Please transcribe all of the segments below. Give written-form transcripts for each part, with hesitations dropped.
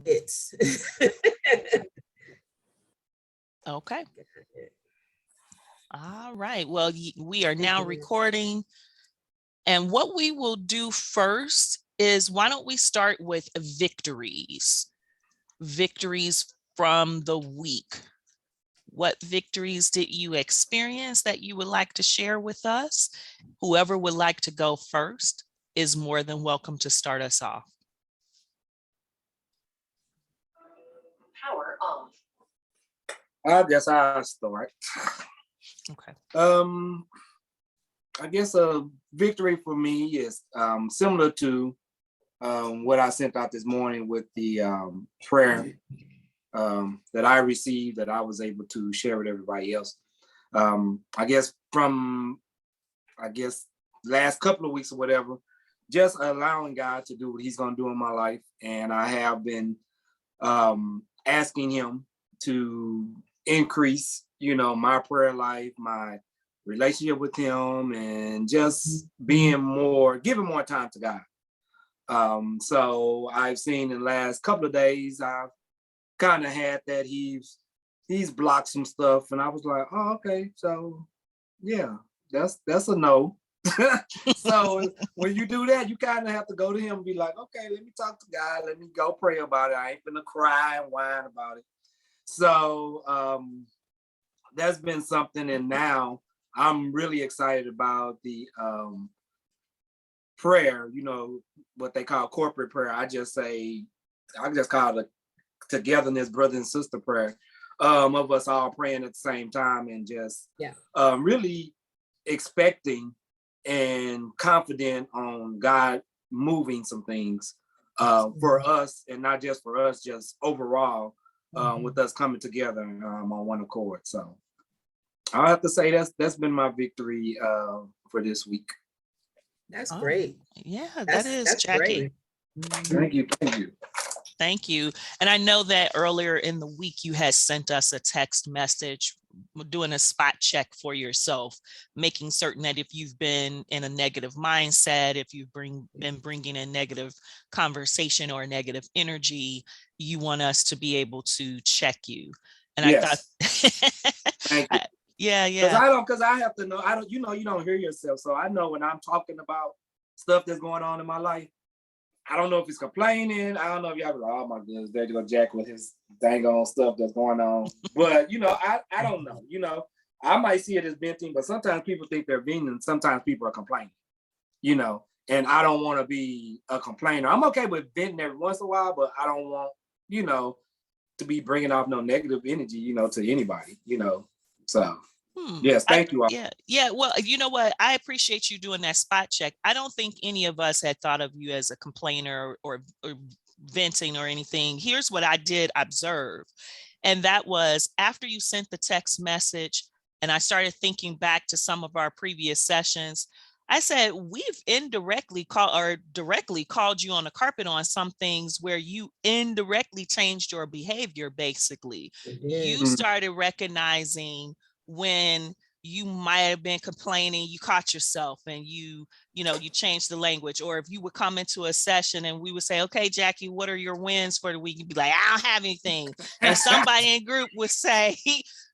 It's Okay. All right. Well, we are now recording. And what we will do first is, why don't we start with victories? Victories from the week. What victories did you experience that you would like to share with us? Whoever would like to go first is more than welcome to start us off. Power off. I guess I'll start. Okay. I guess a victory for me is similar to what I sent out this morning with the prayer that I received, that I was able to share with everybody else. I guess last couple of weeks or whatever, just allowing God to do what he's going to do in my life. And I have been asking him to increase, my prayer life, my relationship with him, and just giving more time to God. So I've seen in the last couple of days, I've kind of had that he's blocked some stuff, and I was like, oh, okay, so yeah, that's a no. So when you do that, you kind of have to go to him and be like, okay, let me talk to God, let me go pray about it. I ain't gonna cry and whine about it. So that's been something, and now I'm really excited about the prayer, what they call corporate prayer. I just call it togetherness, brother and sister prayer, of us all praying at the same time, and just really expecting and confident on God moving some things for us, and not just for us, just overall, with us coming together on one accord. So I have to say that's been my victory for this week. That's great. Yeah, that's Jackie. Thank you. Thank you. And I know that earlier in the week, you had sent us a text message doing a spot check for yourself, making certain that if you've been in a negative mindset, if you've been bringing in negative conversation or negative energy, you want us to be able to check you. And yes. I thought, thank you. Yeah. Because I have to know, you don't hear yourself. So I know when I'm talking about stuff that's going on in my life, I don't know if he's complaining. I don't know if y'all be like, oh my goodness, there you go Jack with his dang on stuff that's going on. But, I don't know. I might see it as venting, but sometimes people think they're venting, and sometimes people are complaining, and I don't want to be a complainer. I'm okay with venting every once in a while, but I don't want, to be bringing off no negative energy, to anybody, So. Yes, thank you all. Yeah. Well, you know what? I appreciate you doing that spot check. I don't think any of us had thought of you as a complainer or venting or anything. Here's what I did observe. And that was, after you sent the text message and I started thinking back to some of our previous sessions, I said, we've indirectly directly called you on the carpet on some things where you indirectly changed your behavior. Basically, you started recognizing when you might have been complaining, you caught yourself and you changed the language. Or if you would come into a session and we would say, okay, Jackie, what are your wins for the week? You'd be like, I don't have anything. And somebody in group would say,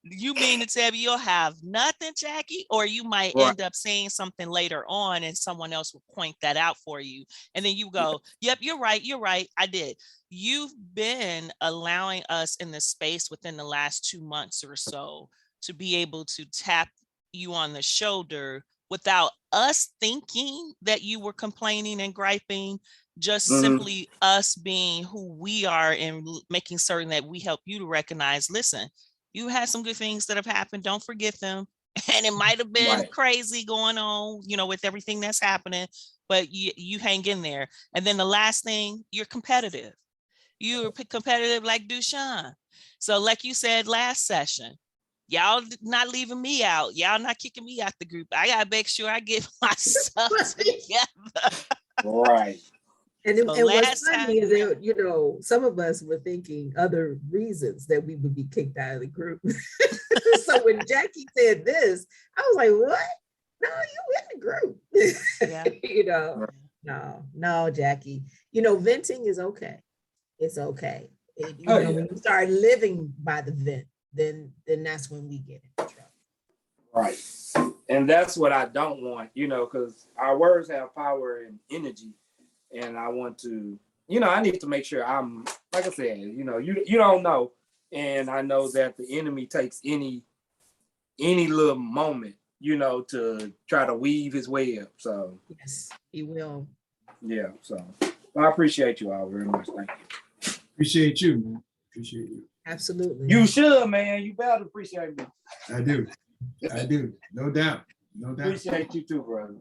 you mean to tell me you'll have nothing, Jackie? Or you might end up saying something later on and someone else will point that out for you. And then you go, yep, you're right. I did. You've been allowing us in the space within the last 2 months or so to be able to tap you on the shoulder without us thinking that you were complaining and griping, just simply us being who we are and making certain that we help you to recognize, listen, you had some good things that have happened. Don't forget them. And it might have been crazy going on, with everything that's happening, but you hang in there. And then the last thing, you're competitive. You're competitive like Dushan. So like you said last session, y'all not leaving me out. Y'all not kicking me out the group. I gotta make sure I get myself together. Right. And what's funny is that, some of us were thinking other reasons that we would be kicked out of the group. So when Jackie said this, I was like, what? No, you in the group. No, Jackie. Venting is okay. It's okay. When you start living by the vent, then that's when we get in trouble. Right. And that's what I don't want, because our words have power and energy. And I want to, I need to make sure I'm, like I said, you don't know. And I know that the enemy takes any little moment, to try to weave his way up. So yes, he will. Yeah. So I appreciate you all very much. Thank you. Appreciate you, man. Appreciate you. Absolutely. You should, man. You better appreciate me. I do. No doubt. No doubt. Appreciate you too, brother.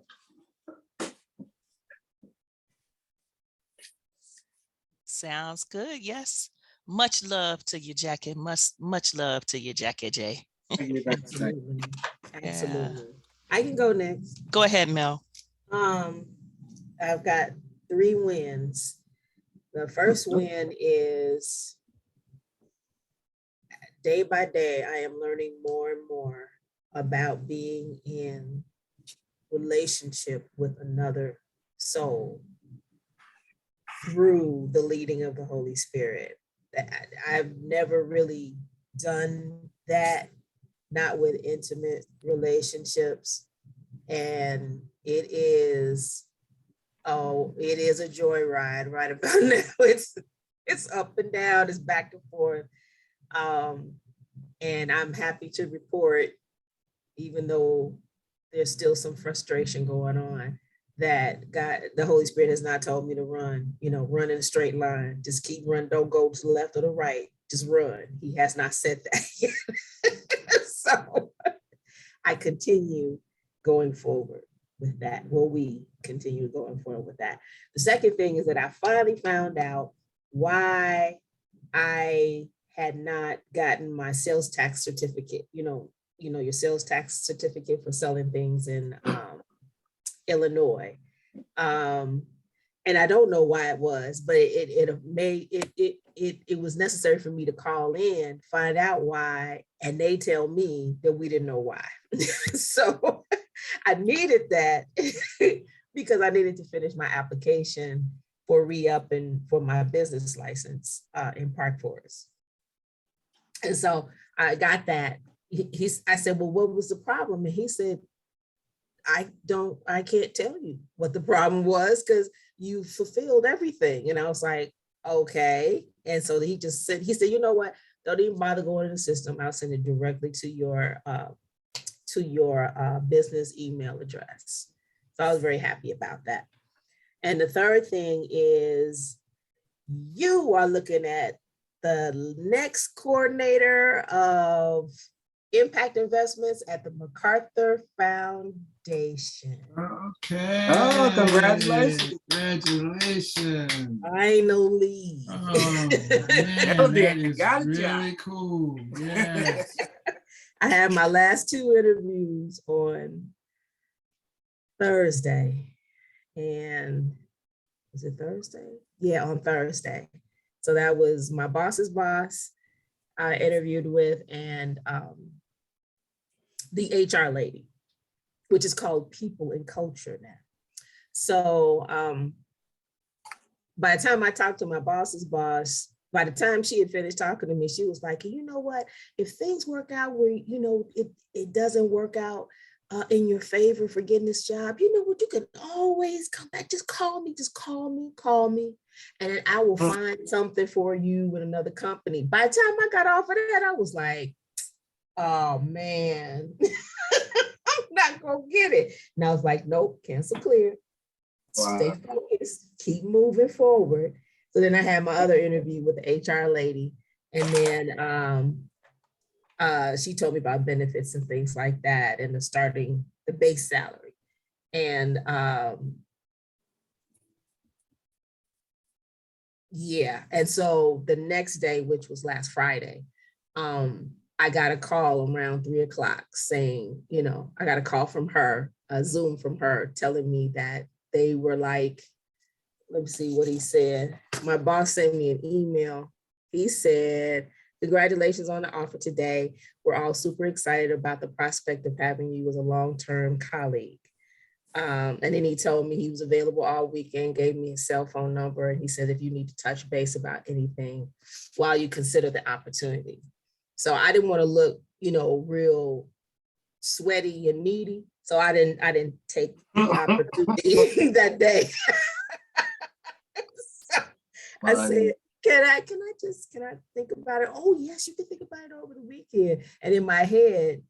Sounds good. Yes. Much love to you, Jackie. Much love to you, Jackie J. Absolutely. Yeah. I can go next. Go ahead, Mel. I've got 3 wins. The first win is day by day, I am learning more and more about being in relationship with another soul through the leading of the Holy Spirit. I've never really done that, not with intimate relationships. And it is a joyride right about now. It's up and down, it's back and forth. And I'm happy to report, even though there's still some frustration going on, that God, the Holy Spirit has not told me to run in a straight line. Just keep running. Don't go to the left or the right. Just run. He has not said that yet. So I continue going forward with that. Well, we continue going forward with that. The second thing is that I finally found out why I had not gotten my sales tax certificate, your sales tax certificate for selling things in Illinois. And I don't know why it was, but it was necessary for me to call in, find out why, and they tell me that we didn't know why. So I needed that because I needed to finish my application for re-upping for my business license in Park Forest. And so I got that. I said, well, what was the problem? And he said, I can't tell you what the problem was because you fulfilled everything. And I was like, okay. And so he said, you know what? Don't even bother going in the system. I'll send it directly to your business email address. So I was very happy about that. And the third thing is you are looking at the next coordinator of impact investments at the MacArthur Foundation. Okay. Oh, congratulations. Congratulations. Finally. Oh, man, that is really cool. Yes. I had my last 2 interviews on Thursday. And was it Thursday? Yeah, on Thursday. So that was my boss's boss I interviewed with, and the HR lady, which is called People and Culture now. So by the time I talked to my boss's boss, by the time she had finished talking to me, she was like, you know what, if things work out where, it doesn't work out in your favor for getting this job, you know what, you can always come back. Just call me. And then I will find something for you with another company. By the time I got off of that, I was like, oh man, I'm not gonna get it. And I was like, nope, cancel clear. Wow. Stay focused, keep moving forward. So then I had my other interview with the HR lady. And then she told me about benefits and things like that and the base salary. And yeah, and so the next day, which was last Friday, I got a call around 3:00 saying, I got a call from her, a Zoom from her, telling me that they were like, let me see what he said. My boss sent me an email. He said, congratulations on the offer today. We're all super excited about the prospect of having you as a long-term colleague. And then he told me he was available all weekend, gave me his cell phone number, and he said, if you need to touch base about anything while you consider the opportunity. So I didn't want to look, real sweaty and needy. So I didn't take the opportunity that day. So I said, can I think about it? Oh yes, you can think about it over the weekend. And in my head,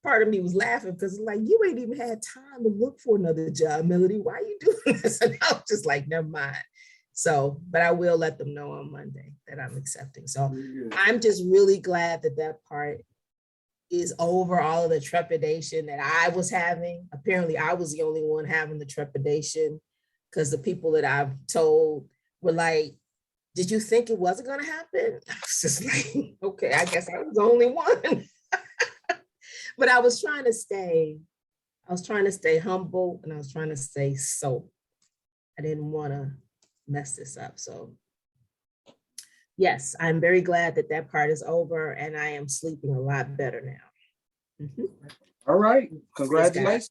part of me was laughing because like, you ain't even had time to look for another job, Melody. Why are you doing this? And I was just like, never mind. So, but I will let them know on Monday that I'm accepting. So I'm just really glad that part is over, all of the trepidation that I was having. Apparently I was the only one having the trepidation, because the people that I've told were like, did you think it wasn't going to happen? I was just like, okay, I guess I was the only one. But I was trying to stay humble, and I was trying to stay sober. I didn't want to mess this up. So yes, I'm very glad that part is over, and I am sleeping a lot better now. Mm-hmm. All right. Congratulations.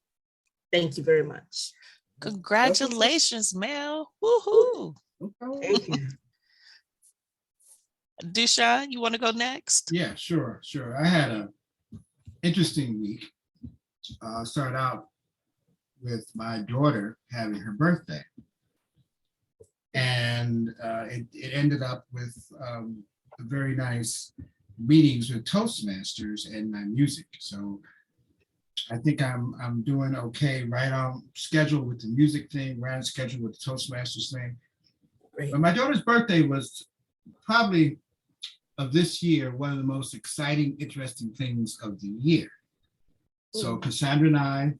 Thank you very much. Congratulations, Mel. Woohoo. Thank you. Deshaun, you want to go next? Yeah, sure. I had an interesting week. Started out with my daughter having her birthday. And it ended up with very nice meetings with Toastmasters and my music. So I think I'm doing okay, right on schedule with the music thing, right on schedule with the Toastmasters thing. Great. But my daughter's birthday was probably of this year one of the most exciting, interesting things of the year. So Cassandra and I,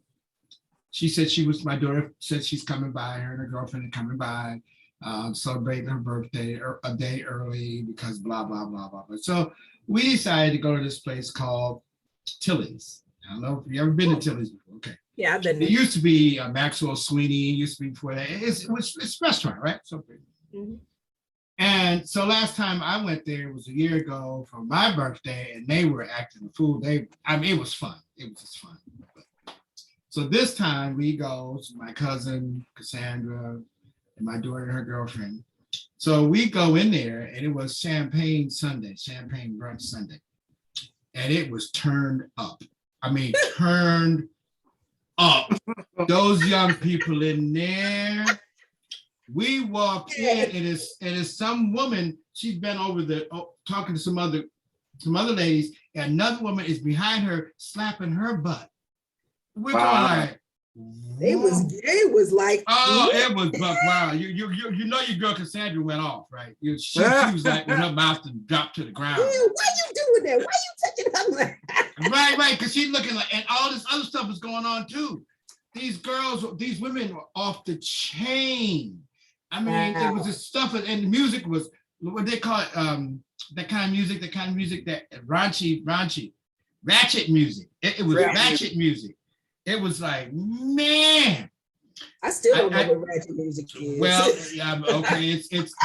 my daughter said she's coming by, her and her girlfriend are coming by, celebrating her birthday a day early because blah, blah, blah, blah, blah. So we decided to go to this place called Tilly's. I don't know if you've ever been to Tilly's before. Okay. Yeah, I've been. It used to be Maxwell Sweeney, it used to be before that. It's a restaurant, right? So And so last time I went there, it was a year ago for my birthday, and they were acting the fool. It was fun. It was just fun. So this time we go, so my cousin, Cassandra, and my daughter and her girlfriend. So we go in there, and it was Champagne Brunch Sunday. And it was turned up. I mean, turned up. Those young people in there. We walked in, and it's some woman. She's been over there talking to some other ladies, and another woman is behind her slapping her butt. We're going like, it was like, oh, it was wow. You know your girl Cassandra went off, right? She was like with her mouth to drop to the ground. Why you doing that? Why you touching her? Right, because she's looking like, and all this other stuff is going on too. These women were off the chain. I mean, It was this stuff, and the music was what they call it, that kind of music, that ratchet music. It was ratchet music. It was like, man. I still don't know what ratchet music is. Well, yeah, okay, it's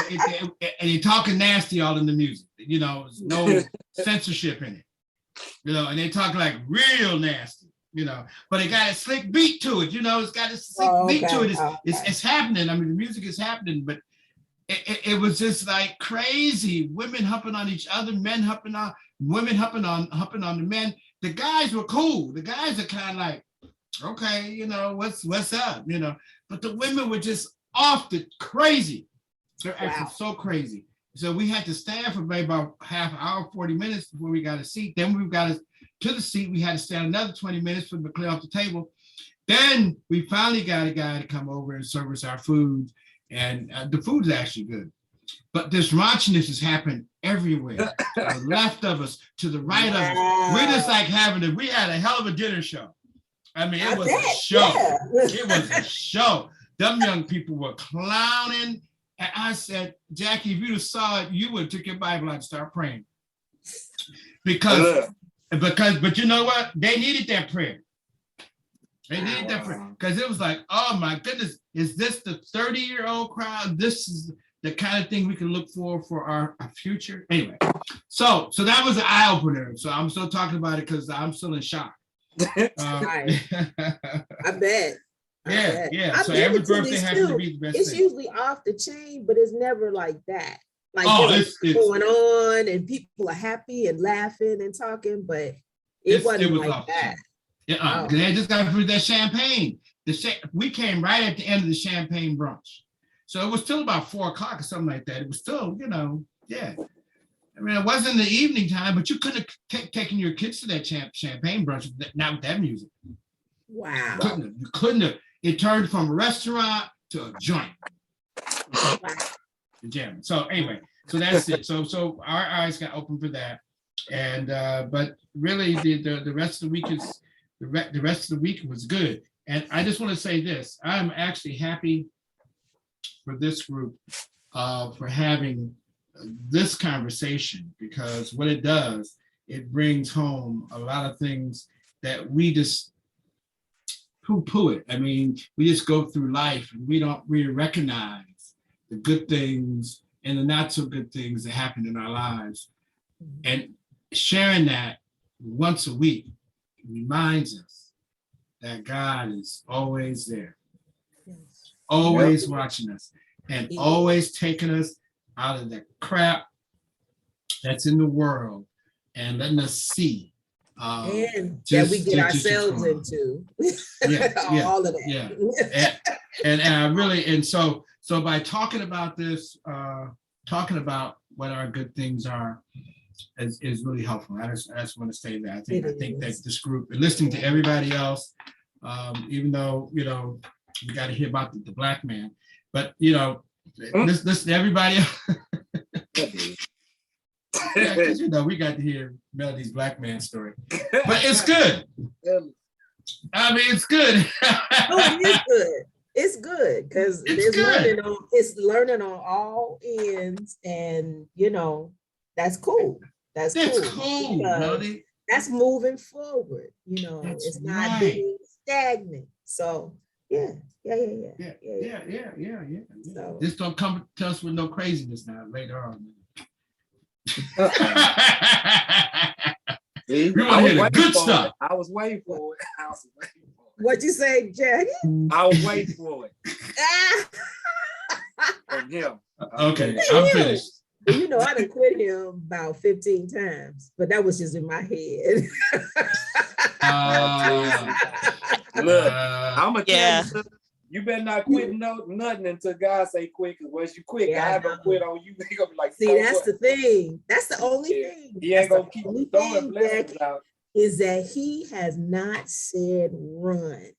and you're talking nasty all in the music. There's no censorship in it. And they talk like real nasty. But it got a slick beat to it, it's got a slick beat to it. It's happening. I mean, the music is happening, but it was just like crazy. Women humping on each other, men humping on women, humping on the men. The guys were cool. The guys are kind of like, okay, what's up, but the women were just off the crazy. They're acting so crazy. So we had to stand for maybe about half an hour, 40 minutes before we got a seat. Then we got to the seat. We had to stand another 20 minutes for them to clear off the table. Then we finally got a guy to come over and serve us our food. And the food is actually good. But this raunchiness has happened everywhere. To the left of us, to the right of us. We're just like we had a hell of a dinner show. I mean, it was a show. Yeah. It was a show. Them young people were clowning. And I said, Jackie, if you'd have saw it, you would have took your Bible out and start praying. But you know what? They needed that prayer. They needed that prayer. Because it was like, oh my goodness, is this the 30-year-old crowd? This is the kind of thing we can look for our future. Anyway, so that was an eye-opener. So I'm still talking about it because I'm still in shock. I bet. Yeah. I So give every it to birthday these happens to two. be the best It's thing. usually off the chain, but it's never like that. Like It's going on and people are happy and laughing and talking, but it wasn't was like off the that. chain. Yeah, Oh. they just got through that champagne. We came right at the end of the champagne brunch. So it was still about 4:00 or something like that. It was still, yeah. I mean, it wasn't the evening time, but you couldn't have taken your kids to that champagne brunch, not with that music. Wow. You couldn't have. It turned from a restaurant to a joint. The jam. So anyway, so that's it. So our eyes got open for that. And but really the rest of the week is the rest of the week was good. And I just want to say this. I'm actually happy for this group for having this conversation, because what it does, it brings home a lot of things that we just poo-poo it. I mean, we just go through life and we don't really recognize the good things and the not so good things that happen in our lives. And sharing that once a week reminds us that God is always there, always watching us, and always taking us out of the crap that's in the world and letting us see. And that we get ourselves into. All of that. And I really, and so by talking about this, talking about what our good things are, is really helpful. I just want to say that. I think that this group, and listening to everybody else, even though, we got to hear about the black man, but, listen to everybody else. Yeah, because we got to hear Melody's black man story, but it's good. I mean, it's good. Oh, it is good. It's good because it's learning on all ends, and that's cool. That's cool. Melody. That's moving forward. It's not being stagnant. So yeah. So, just don't come to us with no craziness now later on. See, we want to hear the good stuff. I was waiting for it. What'd you say, Jackie? I was waiting for it. From him. Okay, I'm finished. I done quit him about 15 times, but that was just in my head. Look, I'm going to tell you, you better not quit nothing until God say quit, because once you quit, God gonna quit on you. He gonna be like, see, that's the thing. That's the only thing. He ain't gonna keep throwing blessings out. Is that he has not said run.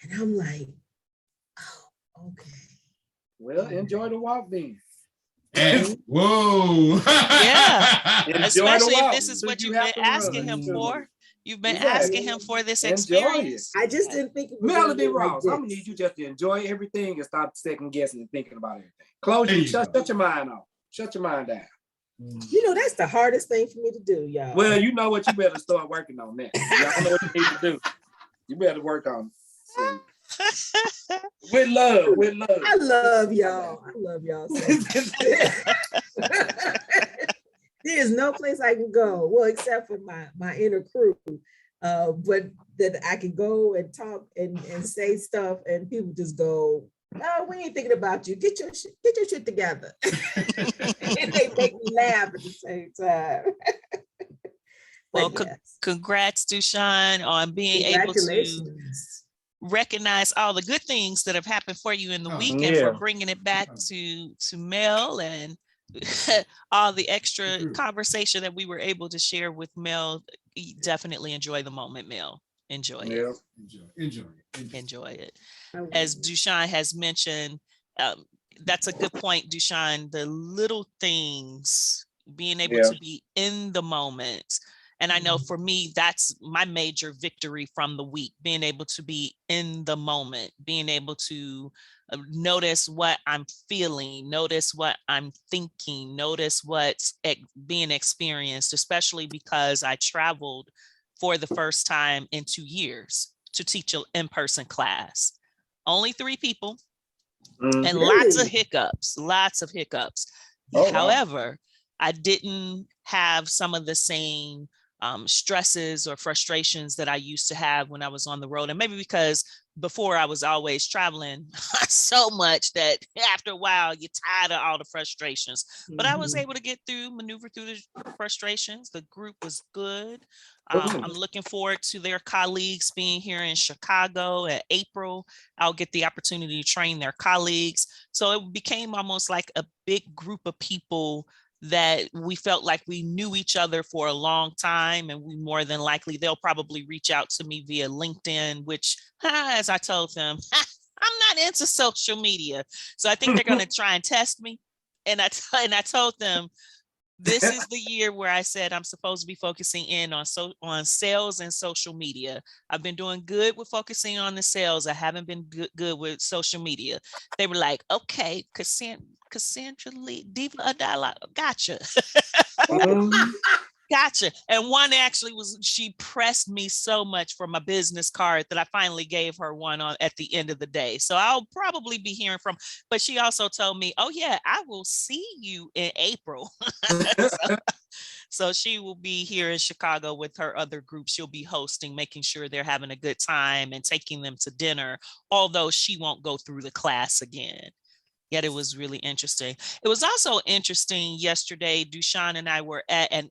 And I'm like, oh, okay. Well, enjoy the walk then. And, whoa. Yeah. Especially if this is what you've been asking him for. You've been asking him for this experience. I just didn't think it was Melody Ross, I'm gonna need you just to enjoy everything and stop second guessing and thinking about everything. Shut your mind off. Shut your mind down. That's the hardest thing for me to do, y'all. Well, you know what, you better start working on that. Y'all know what you need to do. You better work on it. With love. I love y'all. There's no place I can go, well, except for my inner crew, but that I can go and talk and say stuff, and people just go, "No, we ain't thinking about you. Get your shit together." And they make me laugh at the same time. Well, congrats, Dushan, on being able to recognize all the good things that have happened for you in the week, and for bringing it back to Mel, and all the extra conversation that we were able to share with Mel. Definitely enjoy the moment, Mel. Enjoy it. Enjoy it. As Dushan has mentioned, that's a good point, Dushan. The little things, being able to be in the moment. And I know for me, that's my major victory from the week, being able to be in the moment, being able to notice what I'm feeling, notice what I'm thinking, notice what's being experienced, especially because I traveled for the first time in 2 years to teach an in-person class. Only 3 people and lots of hiccups. Oh, however, I didn't have some of the same stresses or frustrations that I used to have when I was on the road. And maybe because before I was always traveling so much that after a while you're tired of all the frustrations. But I was able to maneuver through the frustrations. The group was good. I'm looking forward to their colleagues being here in Chicago in April. I'll get the opportunity to train their colleagues. So it became almost like a big group of people that we felt like we knew each other for a long time, and we more than likely, they'll probably reach out to me via LinkedIn, which, as I told them, I'm not into social media. So I think they're going to try and test me. And I told them, this is the year where I said I'm supposed to be focusing in on sales and social media. I've been doing good with focusing on the sales. I haven't been good with social media. They were like, okay, Cassandra Lee, Diva of Dialogue, gotcha. Gotcha. And one actually she pressed me so much for my business card that I finally gave her one at the end of the day. So I'll probably be hearing but she also told me, oh yeah, I will see you in April. So she will be here in Chicago with her other group. She'll be hosting, making sure they're having a good time and taking them to dinner, although she won't go through the class again. Yet it was really interesting. It was also interesting yesterday, Dushan and I were at the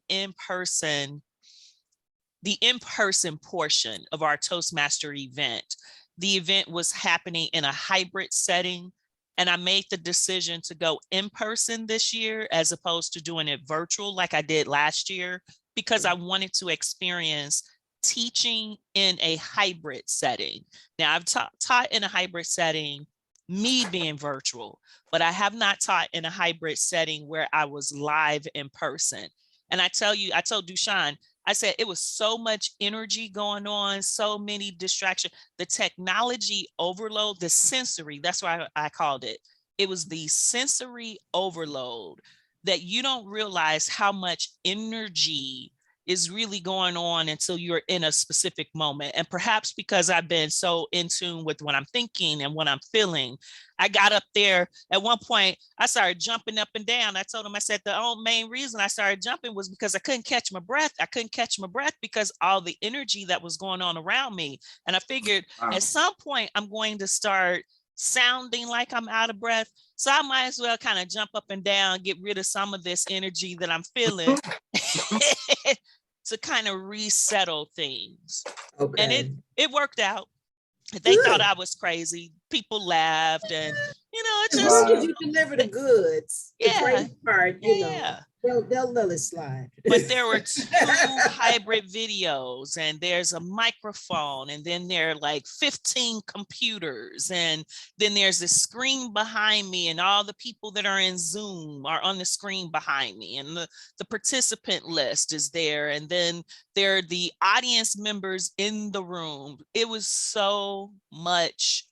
in-person portion of our Toastmaster event. The event was happening in a hybrid setting, and I made the decision to go in person this year as opposed to doing it virtual like I did last year, because I wanted to experience teaching in a hybrid setting. Now, I've taught in a hybrid setting, me being virtual, but I have not taught in a hybrid setting where I was live in person. And I told Dushan, I said, it was so much energy going on, so many distractions, the technology overload, the sensory, that's why I called it. It was the sensory overload that you don't realize how much energy is really going on until you're in a specific moment. And perhaps because I've been so in tune with what I'm thinking and what I'm feeling, I got up there at one point, I started jumping up and down. I told him, I said, the main reason I started jumping was because I couldn't catch my breath. I couldn't catch my breath because all the energy that was going on around me. And I figured at some point I'm going to start sounding like I'm out of breath. So I might as well kind of jump up and down, get rid of some of this energy that I'm feeling to kind of resettle things. Okay. And it worked out. They thought I was crazy. People laughed, and it's just as long as you deliver the goods. The crazy part, they'll let it slide. But there were 2 hybrid videos, and there's a microphone, and then there are like 15 computers, and then there's a screen behind me, and all the people that are in Zoom are on the screen behind me, and the participant list is there, and then there are the audience members in the room. It was so much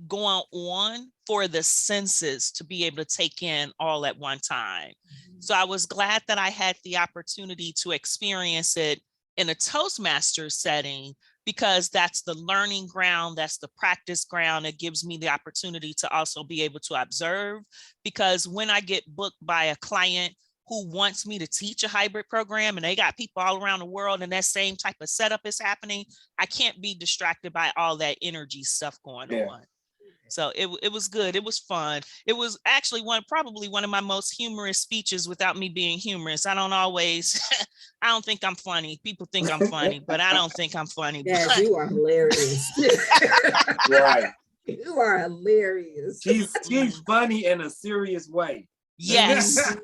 going on for the senses to be able to take in all at one time. So I was glad that I had the opportunity to experience it in a Toastmasters setting, because that's the learning ground, that's the practice ground. It gives me the opportunity to also be able to observe, because when I get booked by a client who wants me to teach a hybrid program and they got people all around the world and that same type of setup is happening, I can't be distracted by all that energy stuff going on. So it was good. It was fun. It was actually probably one of my most humorous speeches without me being humorous. I don't think I'm funny. People think I'm funny, but I don't think I'm funny. Yes, you are hilarious. Right. You are hilarious. She's funny in a serious way. Yes.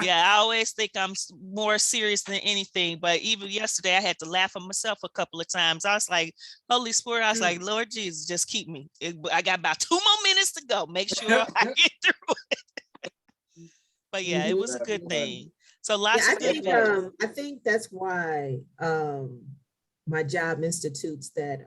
Yeah, I always think I'm more serious than anything. But even yesterday, I had to laugh at myself a couple of times. I was like, Holy Spirit, I was like, Lord Jesus, just keep me. I got about 2 more minutes to go. Make sure I get through it. But yeah, it was a good thing. So lots of good things. I think that's why my job institutes that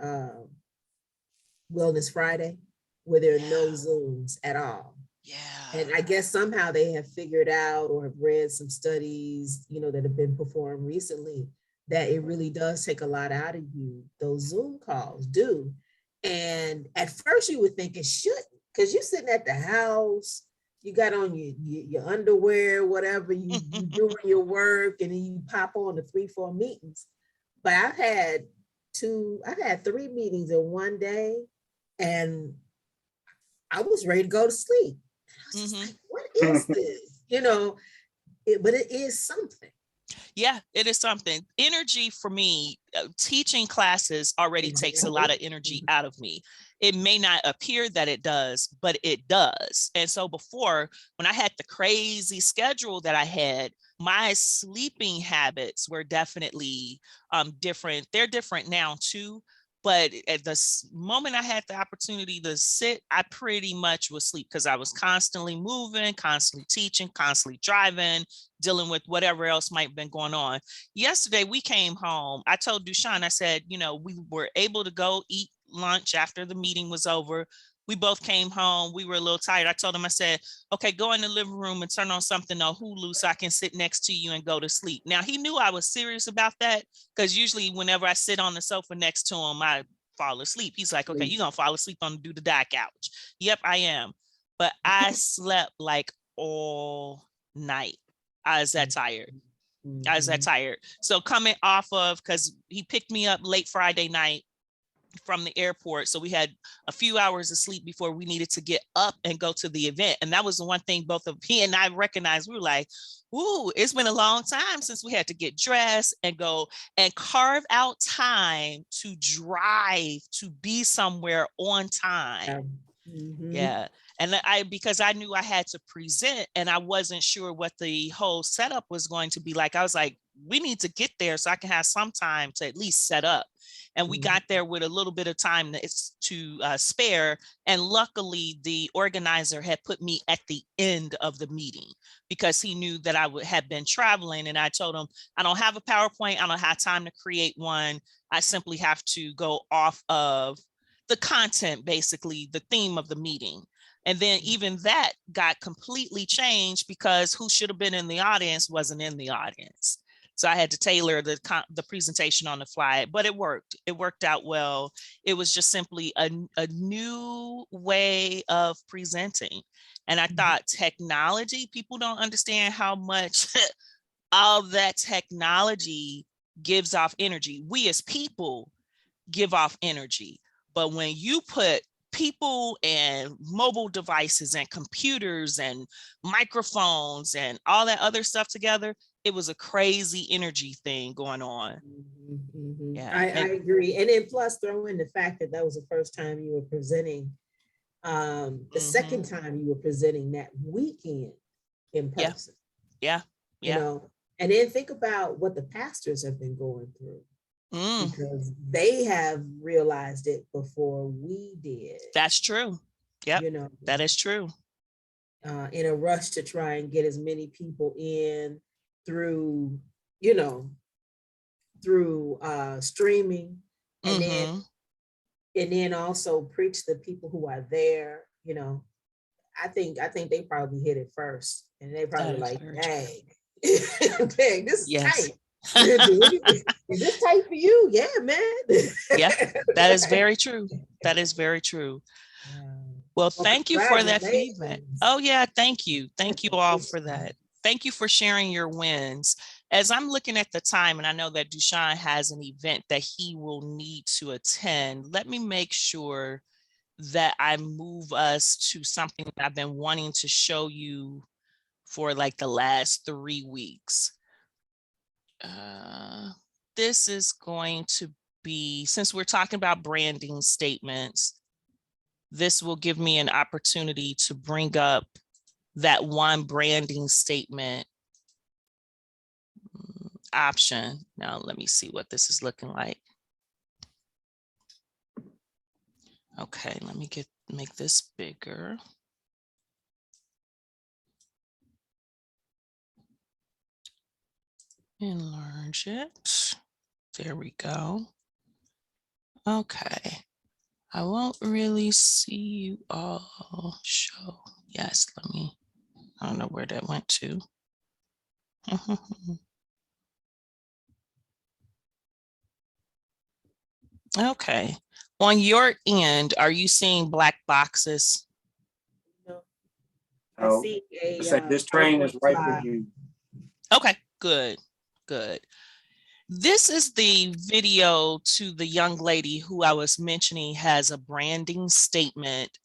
Wellness Friday, where there are no Zooms at all. Yeah. And I guess somehow they have figured out or have read some studies, that have been performed recently, that it really does take a lot out of you. Those Zoom calls do. And at first you would think it shouldn't, because you're sitting at the house, you got on your underwear, whatever, you doing your work, and then you pop on the 3-4 meetings. But I've had 3 meetings in one day, and I was ready to go to sleep. I was just like, what is this? But it is something. Yeah, it is something. Energy for me, teaching classes already takes a lot of energy out of me. It may not appear that it does, but it does. And so before, when I had the crazy schedule that I had, my sleeping habits were definitely different. They're different now too. But at the moment I had the opportunity to sit, I pretty much was asleep because I was constantly moving, constantly teaching, constantly driving, dealing with whatever else might have been going on. Yesterday, we came home. I told Dushan, I said, we were able to go eat lunch after the meeting was over. We both came home. We were a little tired. I told him, I said, okay, go in the living room and turn on something on Hulu so I can sit next to you and go to sleep. Now, he knew I was serious about that because usually whenever I sit on the sofa next to him, I fall asleep. He's like, okay, you're going to fall asleep on the do the die couch. Yep, I am. But I slept like all night. I was that tired. So coming off of, because he picked me up late Friday night from the airport. So we had a few hours of sleep before we needed to get up and go to the event. And that was the one thing both of he and I recognized. We were like, ooh, it's been a long time since we had to get dressed and go and carve out time to drive to be somewhere on time. Yeah. And because I knew I had to present and I wasn't sure what the whole setup was going to be like. I was like, we need to get there so I can have some time to at least set up. And we got there with a little bit of time to spare. And luckily, the organizer had put me at the end of the meeting because he knew that I had been traveling. And I told him, I don't have a PowerPoint. I don't have time to create one. I simply have to go off of the content, basically the theme of the meeting. And then even that got completely changed because who should have been in the audience wasn't in the audience. So I had to tailor the presentation on the fly, but it worked. It worked out well. It was just simply a new way of presenting. And I thought technology, people don't understand how much all that technology gives off energy. We as people give off energy. But when you put people and mobile devices and computers and microphones and all that other stuff together, it was a crazy energy thing going on. Yeah, I agree. And then plus throw in the fact that was the first time you were presenting, the second time you were presenting that weekend in person. Yeah. And then think about what the pastors have been going through. Because they have realized it before we did. That's true. Yeah, that is true. In a rush to try and get as many people in through, through streaming, and then also preach the people who are there. I think they probably hit it first, and they probably like, dang, dang, this is tight. Is this tight for you? Yeah, man. Yeah, that is very true. That is very true. Well, thank you for that feedback. Oh yeah, thank you. Thank you all for that. Thank you for sharing your wins. As I'm looking at the time, and I know that Dushan has an event that he will need to attend, let me make sure that I move us to something that I've been wanting to show you for like the last 3 weeks. This is going to be, since we're talking about branding statements, this will give me an opportunity to bring up that one branding statement option. Now, let me see what this is looking like. Okay, let me make this bigger. Enlarge it. There we go. Okay. I won't really see you all show. Yes, I don't know where that went to. Okay. On your end, are you seeing black boxes? No. I see this train is right for you. Okay, good. This is the video to the young lady who I was mentioning has a branding statement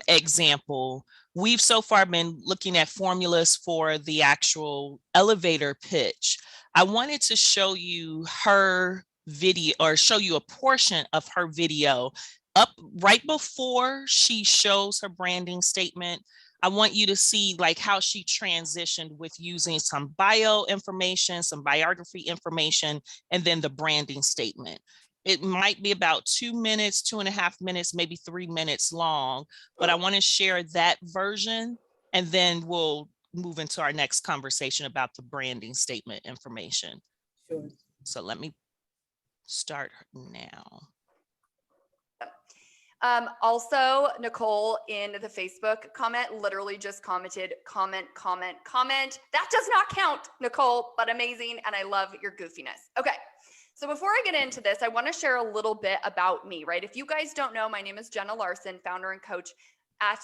example. We've so far been looking at formulas for the actual elevator pitch. I wanted to show you her video, or show you a portion of her video up right before she shows her branding statement. I want you to see like how she transitioned with using some bio information, some biography information, and then the branding statement. It might be about 2 minutes, 2.5 minutes, maybe 3 minutes long, but I want to share that version, and then we'll move into our next conversation about the branding statement information. Sure. So let me start now. Also, Nicole in the Facebook comment literally just commented, comment. That does not count, Nicole, but amazing. And I love your goofiness. Okay. So before I get into this, I want to share a little bit about me, right? If you guys don't know, my name is Jenna Larson, founder and coach at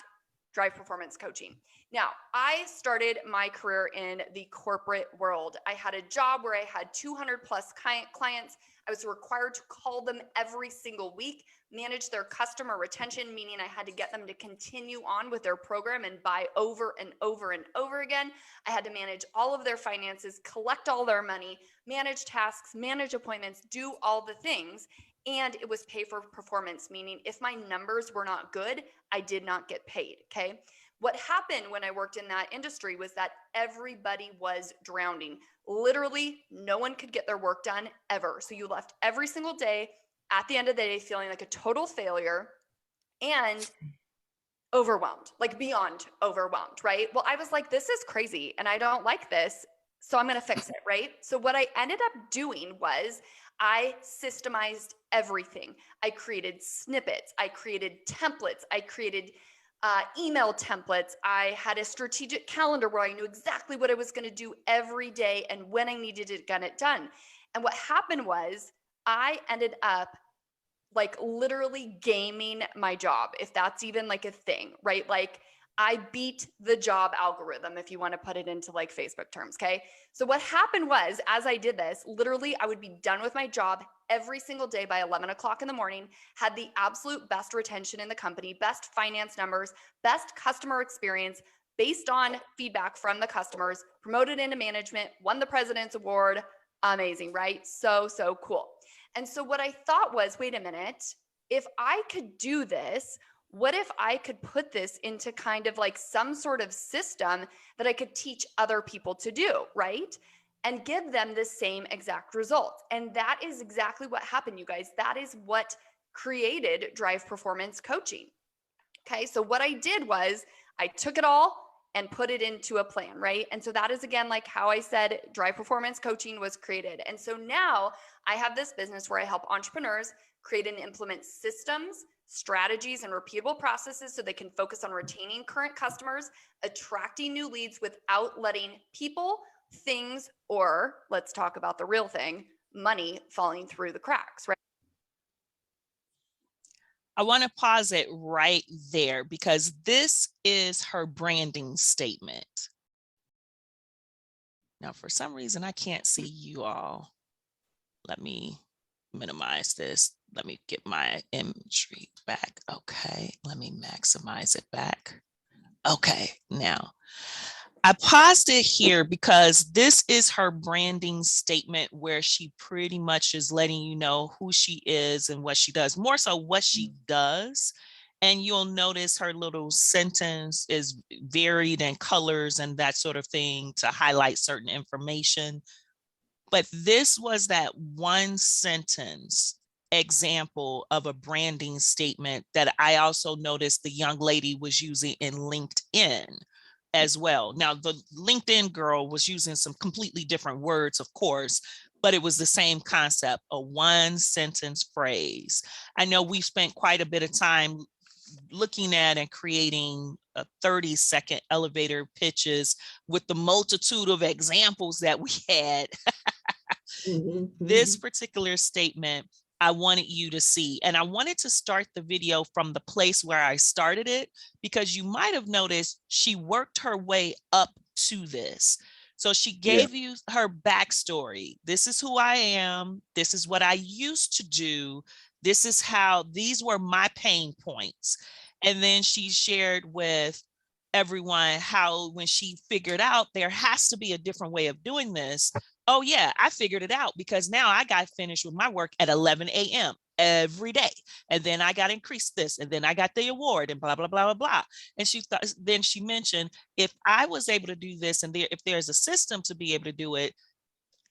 Drive Performance Coaching. Now, I started my career in the corporate world. I had a job where I had 200 plus clients. I was required to call them every single week, manage their customer retention, meaning I had to get them to continue on with their program and buy over and over and over again. I had to manage all of their finances, collect all their money, manage tasks, manage appointments, do all the things. And it was pay for performance, meaning if my numbers were not good, I did not get paid, okay? What happened when I worked in that industry was that everybody was drowning. Literally, no one could get their work done ever. So you left every single day at the end of the day feeling like a total failure and overwhelmed, like beyond overwhelmed, right? Well, I was like, this is crazy and I don't like this. So I'm going to fix it, right? So what I ended up doing was I systemized everything. I created snippets. I created templates. I created email templates. I had a strategic calendar where I knew exactly what I was going to do every day and when I needed to get it done. And what happened was I ended up like literally gaming my job, if that's even like a thing, right? Like I beat the job algorithm, if you want to put it into like Facebook terms, okay? So what happened was, as I did this, literally I would be done with my job every single day by 11 o'clock in the morning, had the absolute best retention in the company, best finance numbers, best customer experience based on feedback from the customers, promoted into management, won the President's Award. Amazing, right? So cool. And so what I thought was, wait a minute, if I could do this, what if I could put this into kind of like some sort of system that I could teach other people to do, right? And give them the same exact results. And that is exactly what happened, you guys. That is what created Drive Performance Coaching. Okay, so what I did was I took it all and put it into a plan, right? And so that is, again, like how I said, Drive Performance Coaching was created. And so now I have this business where I help entrepreneurs create and implement systems, strategies, and repeatable processes so they can focus on retaining current customers, attracting new leads without letting people, things, or let's talk about the real thing, money falling through the cracks, right? I want to pause it right there because this is her branding statement. Now, for some reason, I can't see you all. Let me minimize this. Let me get my imagery back. Okay, let me maximize it back. Okay, now I paused it here because this is her branding statement where she pretty much is letting you know who she is and what she does, more so what she does. And you'll notice her little sentence is varied in colors and that sort of thing to highlight certain information. But this was that one sentence example of a branding statement that I also noticed the young lady was using in LinkedIn as well. Now, the LinkedIn girl was using some completely different words, of course, but it was the same concept, a one sentence phrase. I know we spent quite a bit of time looking at and creating a 30-second elevator pitches with the multitude of examples that we had. This particular statement, I wanted you to see, and I wanted to start the video from the place where I started it, because you might have noticed she worked her way up to this. So she gave you her backstory. This is who I am. This is what I used to do. This is how, these were my pain points. And then she shared with everyone how when she figured out there has to be a different way of doing this. Oh yeah, I figured it out because now I got finished with my work at 11 a.m. every day. And then I got increased this, and then I got the award and blah, blah, blah, blah, blah. And she thought, then she mentioned, if I was able to do this and if there's a system to be able to do it,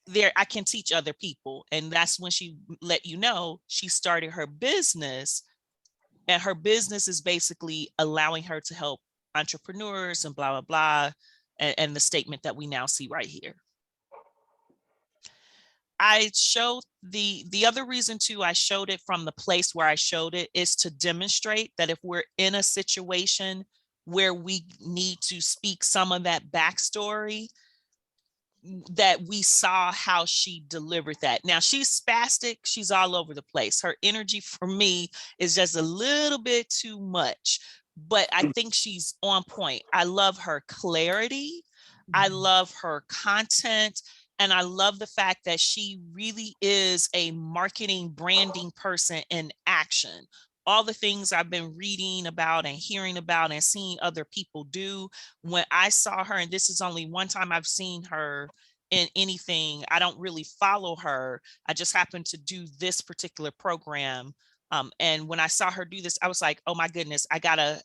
there I can teach other people. And that's when she let you know she started her business, and her business is basically allowing her to help entrepreneurs and blah, blah, blah. And the statement that we now see right here. I showed the other reason too, I showed it from the place where I showed it is to demonstrate that if we're in a situation where we need to speak some of that backstory, that we saw how she delivered that. Now she's spastic, she's all over the place. Her energy for me is just a little bit too much, but I think she's on point. I love her clarity. I love her content. And I love the fact that she really is a marketing branding person in action. All the things I've been reading about and hearing about and seeing other people do, when I saw her, and this is only one time I've seen her in anything, I don't really follow her. I just happened to do this particular program. And when I saw her do this, I was like, oh my goodness, I gotta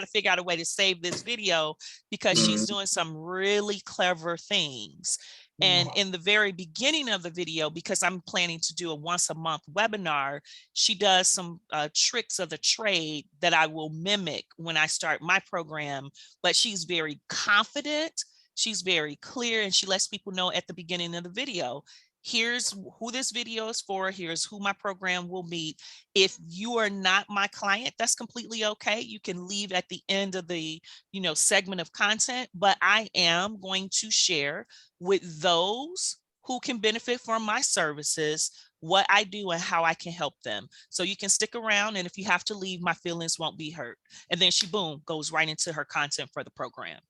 figure out a way to save this video because she's doing some really clever things. And in the very beginning of the video, because I'm planning to do a once a month webinar, she does some tricks of the trade that I will mimic when I start my program. But she's very confident, she's very clear, and she lets people know at the beginning of the video, here's who this video is for, here's who my program will meet. If you are not my client, that's completely okay. You can leave at the end of the segment of content, but I am going to share with those who can benefit from my services what I do and how I can help them. So you can stick around, and if you have to leave, my feelings won't be hurt. And then she, boom, goes right into her content for the program.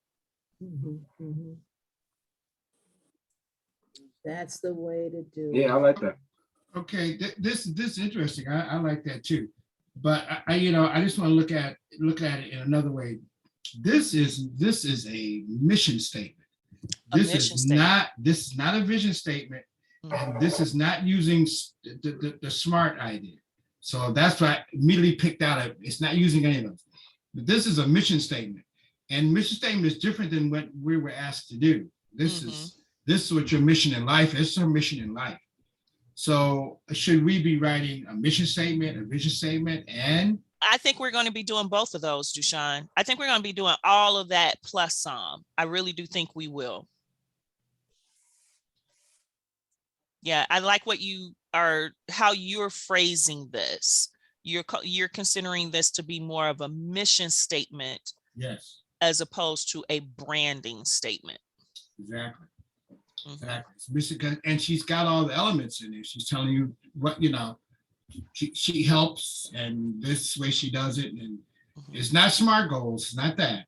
That's the way to do it. Yeah, I like that. Okay, this is interesting. I like that too. But I just want to look at it in another way. This is a mission statement. This is not a vision statement, and this is not using the SMART idea. So that's why I immediately picked out it's not using any of those. But this is a mission statement, and mission statement is different than what we were asked to do. This is what your mission in life is. Her mission in life. So should we be writing a mission statement, a vision statement, and? I think we're going to be doing both of those, Dushan. I think we're going to be doing all of that plus some. I really do think we will. Yeah, I like how you're phrasing this. You're considering this to be more of a mission statement, yes, as opposed to a branding statement. Exactly. Exactly. And she's got all the elements in there. She's telling you what, she helps, and this way she does it. And it's not SMART goals, it's not that.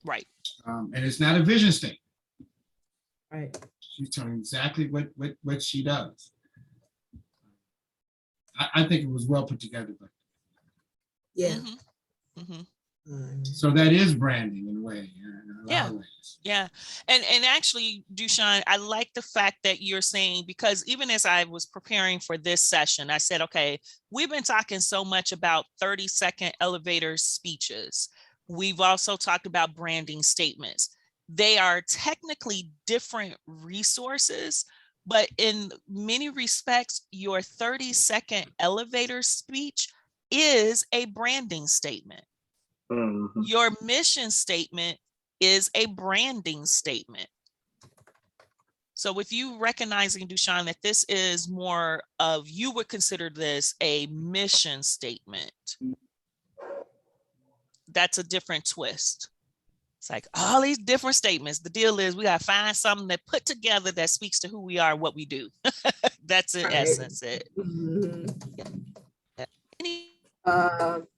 Right. And it's not a vision statement. Right. She's telling exactly what she does. I think it was well put together. But yeah. So that is branding in a way. Yeah. And actually, Dushan, I like the fact that you're saying, because even as I was preparing for this session, I said, okay, we've been talking so much about 30-second elevator speeches. We've also talked about branding statements. They are technically different resources, but in many respects, your 30-second elevator speech is a branding statement. Your mission statement is a branding statement. So with you recognizing, Dushan, that this is more of, you would consider this a mission statement. That's a different twist. It's like all these different statements. The deal is we got to find something that put together that speaks to who we are and what we do. That's in essence it.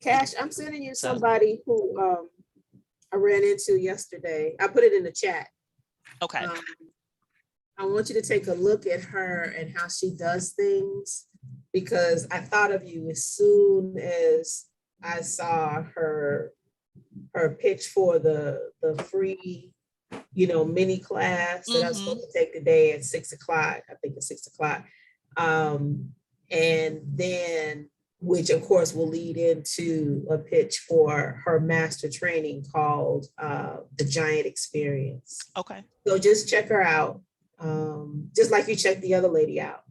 Cash, I'm sending you somebody who I ran into yesterday. I put it in the chat. Okay. I want you to take a look at her and how she does things, because I thought of you as soon as I saw her pitch for the free, mini class that I was supposed to take today at 6:00. I think it's 6:00. And then, which of course will lead into a pitch for her master training called the Giant Experience. Okay. So just check her out. Just like you checked the other lady out.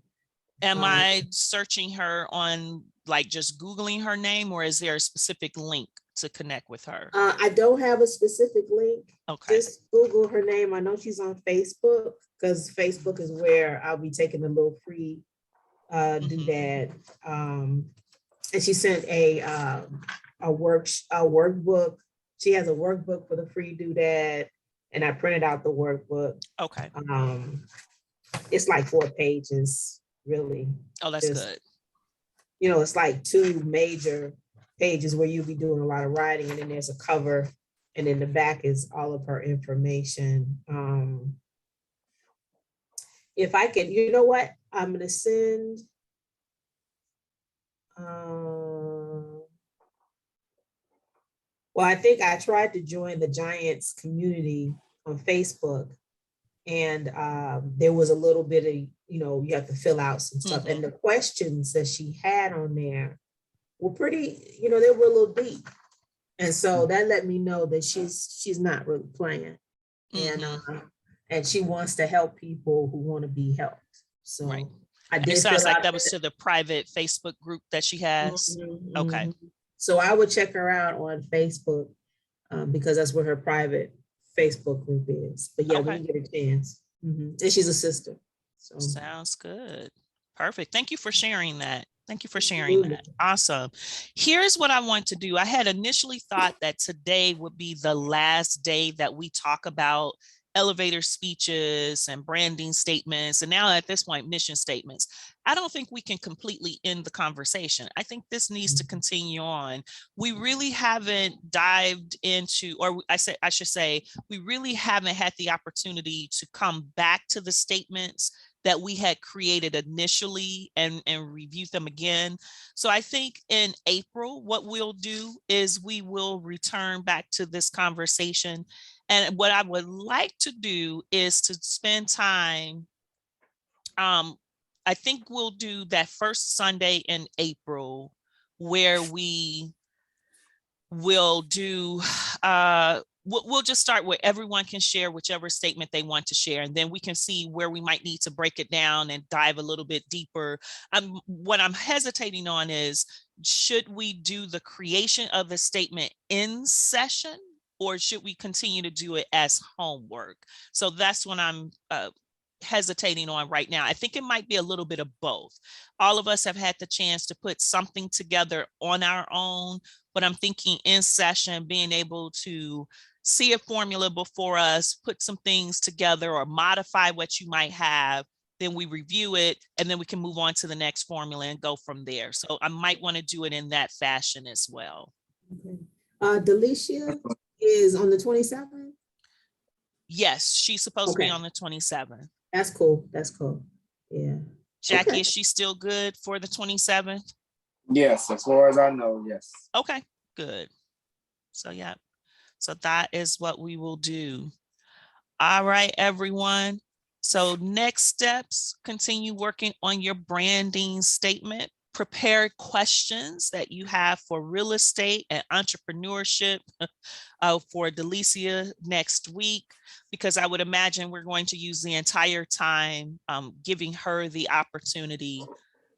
Am I searching her on, like, just Googling her name, or is there a specific link to connect with her? I don't have a specific link. Okay. Just Google her name. I know she's on Facebook, because Facebook is where I'll be taking the little free doodad. And she sent a workbook. She has a workbook for the free doodad, and I printed out the workbook. Okay. It's like 4 pages, really. Oh, that's good. It's like 2 major pages where you'll be doing a lot of writing, and then there's a cover, and then the back is all of her information. If I can, you know what? I'm gonna send. Well, I think I tried to join the Giants community on Facebook, and there was a little bit of, you have to fill out some stuff. And the questions that she had on there were pretty, they were a little deep. And so that let me know that she's not really playing. And she wants to help people who want to be helped. So right. I did. It sounds like that was to the private Facebook group that she has. Okay. So I would check her out on Facebook, because that's where her private Facebook group is. But yeah, when you get a chance. And she's a sister. So sounds good. Perfect. Thank you for sharing that. Thank you for sharing that. Awesome. Here's what I want to do. I had initially thought that today would be the last day that we talk about elevator speeches and branding statements, and now at this point, mission statements. I don't think we can completely end the conversation. I think this needs to continue on. We really haven't dived into, or I should say, we really haven't had the opportunity to come back to the statements that we had created initially and review them again. So I think in April, what we'll do is we will return back to this conversation. And what I would like to do is to spend time, I think we'll do that first Sunday in April, where we will do, we'll just start where everyone can share whichever statement they want to share, and then we can see where we might need to break it down and dive a little bit deeper. What I'm hesitating on is, should we do the creation of the statement in session, or should we continue to do it as homework? So that's what I'm hesitating on right now. I think it might be a little bit of both. All of us have had the chance to put something together on our own, but I'm thinking in session, being able to see a formula before us, put some things together or modify what you might have, then we review it, and then we can move on to the next formula and go from there. So I might want to do it in that fashion as well. Okay. Delicia is on the 27th? Yes, she's supposed to be on the 27th. That's cool. That's cool. Yeah. Jackie, is she still good for the 27th? Yes, as far as I know, yes. Okay, good. So yeah, so that is what we will do. All right, everyone. So next steps, continue working on your branding statement. Prepare questions that you have for real estate and entrepreneurship for Delicia next week, because I would imagine we're going to use the entire time giving her the opportunity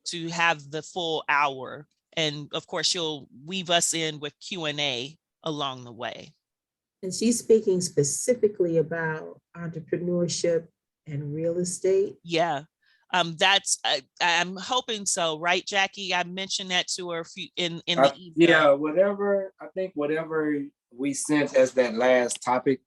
to have the full hour. And of course, she'll weave us in with Q&A along the way. And she's speaking specifically about entrepreneurship and real estate. Yeah. I'm hoping so, right, Jackie? I mentioned that to her in the email. Yeah, whatever we sent as that last topic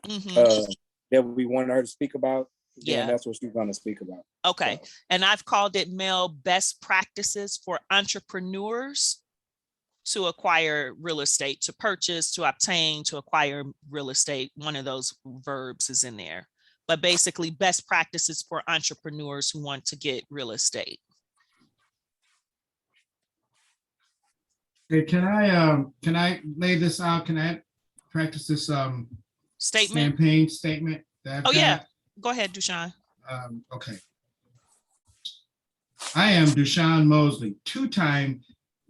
that we wanted her to speak about, yeah, that's what she's going to speak about. Okay, so. And I've called it Mel Best Practices for Entrepreneurs to acquire real estate, to purchase, to obtain, to acquire real estate. One of those verbs is in there. but basically best practices for entrepreneurs who want to get real estate. Hey, can I lay this out? Can I practice this Statement? campaign statement that I've got? Yeah, go ahead, Dushan. Okay. I am Dushan Mosley, two-time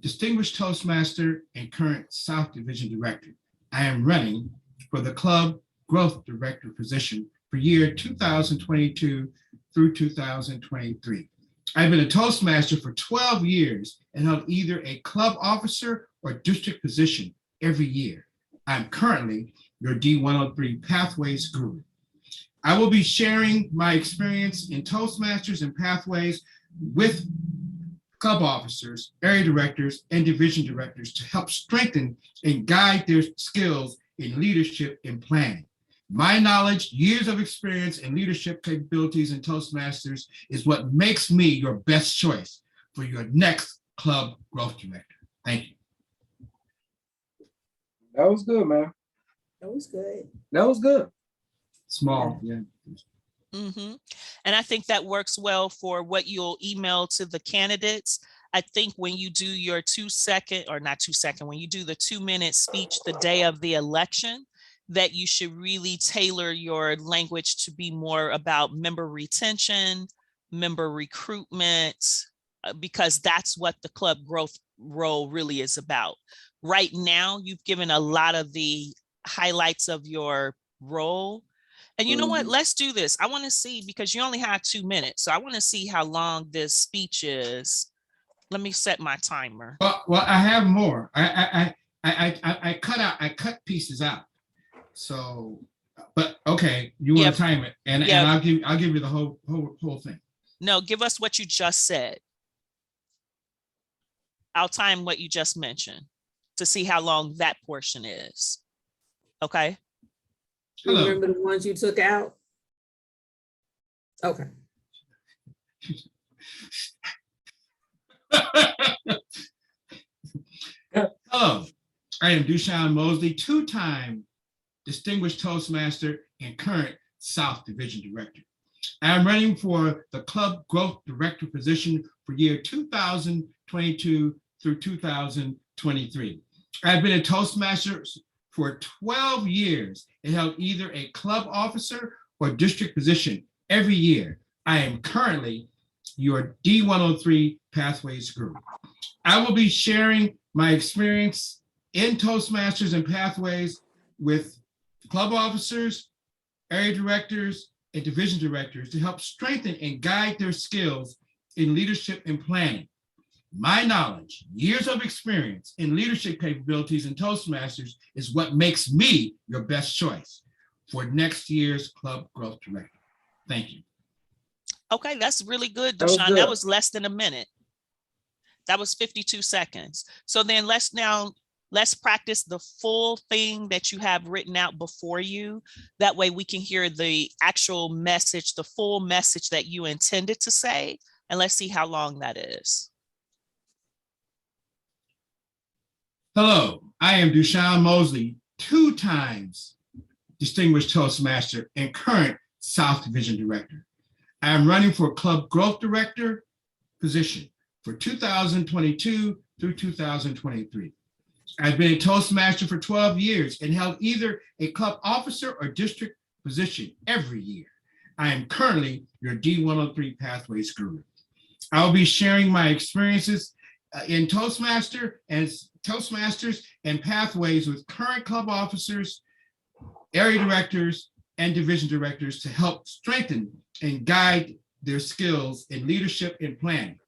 Distinguished Toastmaster and current South Division Director. I am running for the Club Growth Director position for year 2022 through 2023. I've been a Toastmaster for 12 years and held either a club officer or district position every year. I'm currently your D103 Pathways Guru. I will be sharing my experience in Toastmasters and Pathways with club officers, area directors, and division directors to help strengthen and guide their skills in leadership and planning. My knowledge, years of experience, and leadership capabilities in Toastmasters is what makes me your best choice for your next club growth director. Thank you. That was good, man. That was good. That was good. Small, yeah. Mm-hmm. And I think that works well for what you'll email to the candidates. I think when you do your 2-second, or not 2-second, when you do the 2-minute speech the day of the election, that you should really tailor your language to be more about member retention, member recruitment, because that's what the club growth role really is about. Right now, you've given a lot of the highlights of your role. And you know what? Let's do this. I want to see, because you only have 2 minutes. So I want to see how long this speech is. Let me set my timer. Well, I have more. I cut pieces out. So, but okay, you want to time it, and I'll give you the whole thing. No, give us what you just said. I'll time what you just mentioned to see how long that portion is. Okay. Hello. Remember the ones you took out? Okay. Hello, I am Dushan Mosley, two-time Distinguished Toastmaster and current South Division Director. I am running for the Club Growth Director position for year 2022 through 2023. I've been a Toastmaster for 12 years and held either a club officer or district position every year. I am currently your D103 Pathways Group. I will be sharing my experience in Toastmasters and Pathways with club officers, area directors, and division directors to help strengthen and guide their skills in leadership and planning. My knowledge, years of experience in leadership capabilities in Toastmasters is what makes me your best choice for next year's Club Growth Director. Thank you. Okay, that's really good, Dushan. That was less than a minute. That was 52 seconds. So then let's practice the full thing that you have written out before you. That way we can hear the actual message, the full message that you intended to say. And let's see how long that is. Hello, I am Dushan Mosley, 2 times Distinguished Toastmaster and current South Division Director. I am running for Club Growth Director position for 2022 through 2023. I've been a Toastmaster for 12 years and held either a club officer or district position every year. I am currently your D103 Pathways Guru. I will be sharing my experiences in Toastmasters and Pathways with current club officers, area directors, and division directors to help strengthen and guide their skills in leadership and planning.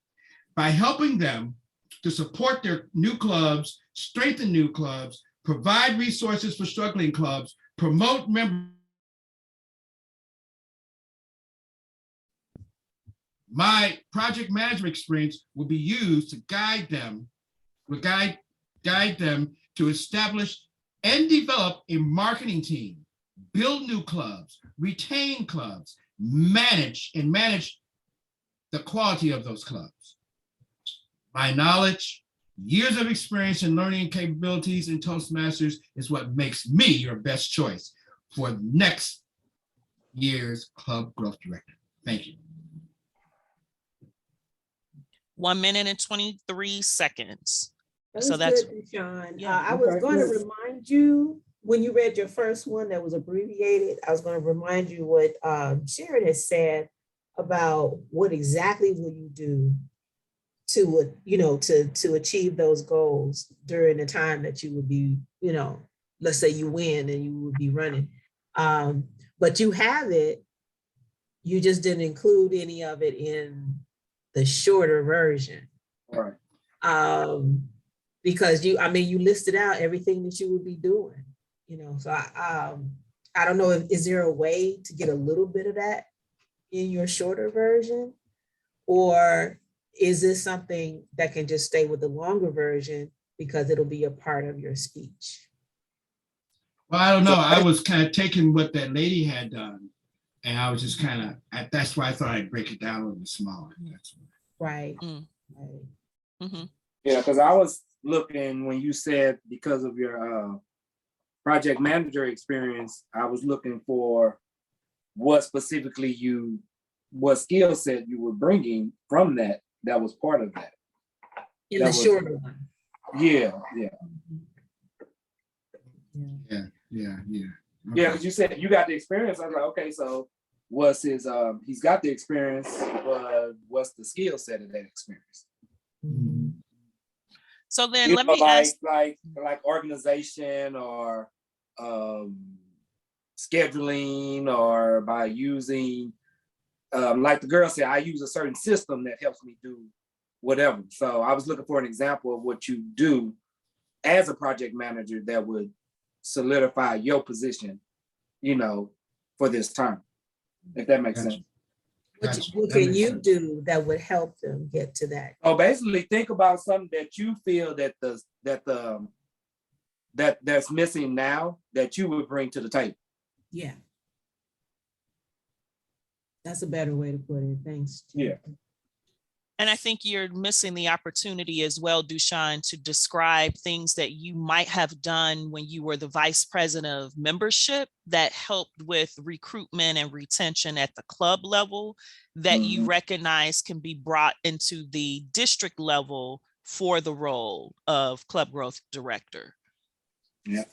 By helping them to support their new clubs, strengthen new clubs, provide resources for struggling clubs, promote member. My project management experience will be used to guide them to establish and develop a marketing team, build new clubs, retain clubs, manage the quality of those clubs. My knowledge, years of experience in learning capabilities in Toastmasters is what makes me your best choice for next years club growth director. Thank you. 1 minute and 23 seconds. That So was that's good, Deshaun. yeah. I was going to remind you when you read your first one that was abbreviated. I was going to remind you what Sharon has said about what exactly will you do to to achieve those goals during the time that you would be, let's say you win and you would be running. But you have it. You just didn't include any of it in the shorter version. Right. Because you listed out everything that you would be doing, so I don't know is there a way to get a little bit of that in your shorter version, or is this something that can just stay with the longer version because it'll be a part of your speech? Well, I don't know. I was kind of taking what that lady had done, and I was just kind of, that's why I thought I'd break it down a little bit smaller. That's right. Right. Mm-hmm. Yeah, because I was looking when you said because of your project manager experience, I was looking for what specifically what skill set you were bringing from that was part of that. In the shorter one. Yeah. Yeah. Okay. Yeah, because you said you got the experience. I was like, okay, so what's his he's got the experience, but what's the skill set of that experience? Mm-hmm. So then let me ask, like organization or scheduling, or by using like the girl said, I use a certain system that helps me do whatever. So I was looking for an example of what you do as a project manager that would solidify your position, for this term, if that makes sense. What can you do that would help them get to that? Oh, basically think about something that you feel that's missing now that you would bring to the table. Yeah. That's a better way to put it. Thanks. Yeah. and I think you're missing the opportunity as well, Dushan, to describe things that you might have done when you were the vice president of membership that helped with recruitment and retention at the club level that you recognize can be brought into the district level for the role of club growth director. Yeah.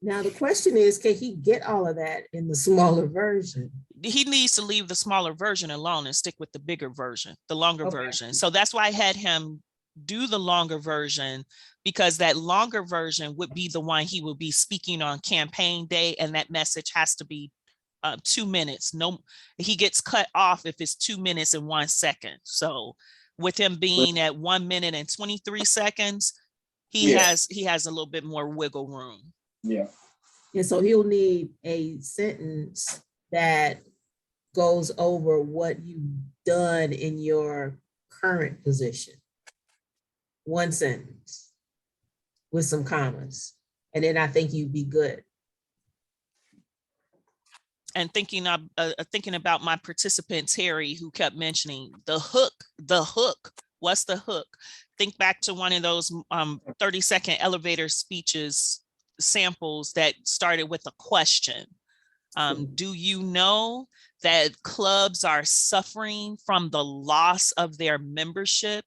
Now the question is, can he get all of that in the smaller version? He needs to leave the smaller version alone and stick with the bigger version, the longer version. So that's why I had him do the longer version, because that longer version would be the one he will be speaking on campaign day, and that message has to be 2 minutes. No, he gets cut off if it's 2 minutes and 1 second. So with him being at 1 minute and 23 seconds, he has a little bit more wiggle room. Yeah. And so he'll need a sentence that goes over what you've done in your current position. One sentence with some commas. And then I think you'd be good. And thinking about my participant, Terry, who kept mentioning the hook. What's the hook? Think back to one of those 30-second elevator speeches samples that started with a question. Do you know that clubs are suffering from the loss of their membership?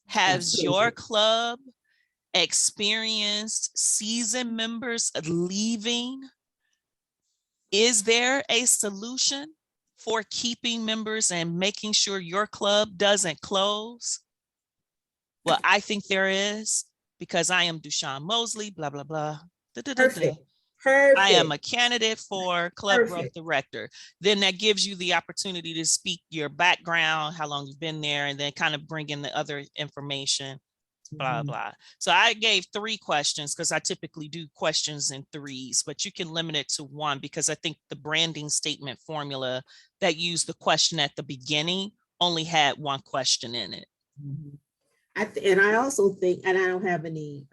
Has your club experienced seasoned members leaving? Is there a solution for keeping members and making sure your club doesn't close? Well, I think there is, because I am Dushan Mosley, blah, blah, blah. Perfect. I am a candidate for club growth director. Then that gives you the opportunity to speak your background, how long you've been there, and then kind of bring in the other information, blah, blah. So I gave 3 questions because I typically do questions in 3s, but you can limit it to 1 because I think the branding statement formula that used the question at the beginning only had 1 question in it. And I also think, and I don't have any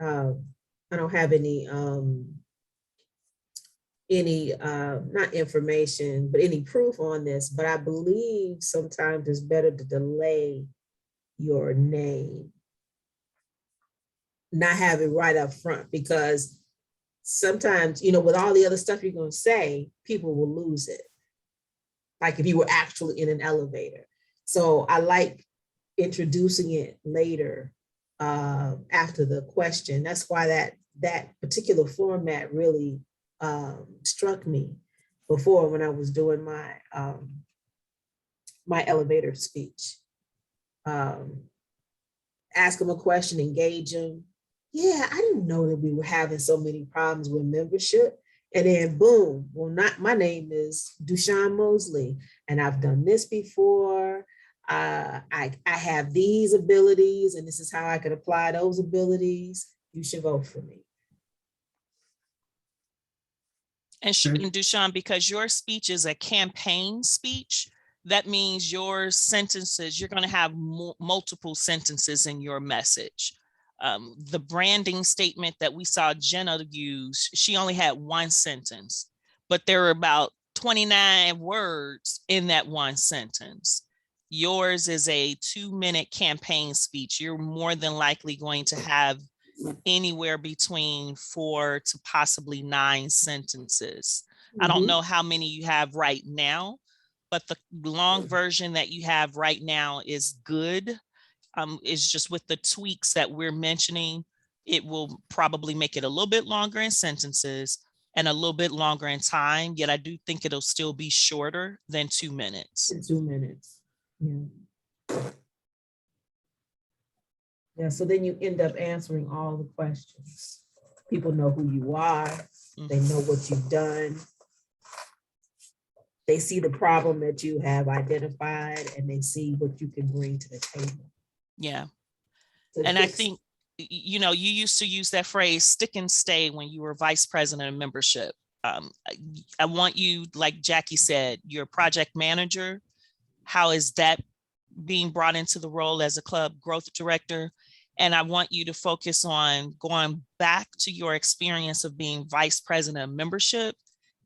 not information, but any proof on this, but I believe sometimes it's better to delay your name, not have it right up front, because sometimes, with all the other stuff you're going to say, people will lose it. like if you were actually in an elevator. So I like introducing it later after the question. That's why that particular format really struck me before when I was doing my my elevator speech. Ask them a question, engage them. Yeah, I didn't know that we were having so many problems with membership. And then boom, well, not my name is Dushan Mosley, and I've done this before. I have these abilities, and this is how I could apply those abilities. You should vote for me. And Dushan, because your speech is a campaign speech, that means your sentences, you're going to have multiple sentences in your message. The branding statement that we saw Jenna use, she only had one sentence, but there were about 29 words in that one sentence. Yours is a 2-minute campaign speech. You're more than likely going to have anywhere between 4 to possibly 9 sentences. I don't know how many you have right now, but the long version that you have right now is good. It's just with the tweaks that we're mentioning, it will probably make it a little bit longer in sentences and a little bit longer in time, yet I do think it'll still be shorter than 2 minutes. 2 minutes. Yeah. Yeah, so then you end up answering all the questions. People know who you are. They know what you've done. They see the problem that you have identified, and they see what you can bring to the table. Yeah. And I think, you know, you used to use that phrase, stick and stay, when you were vice president of membership. I want you, like Jackie said, you're a project manager. How is that being brought into the role as a club growth director? And I want you to focus on going back to your experience of being vice president of membership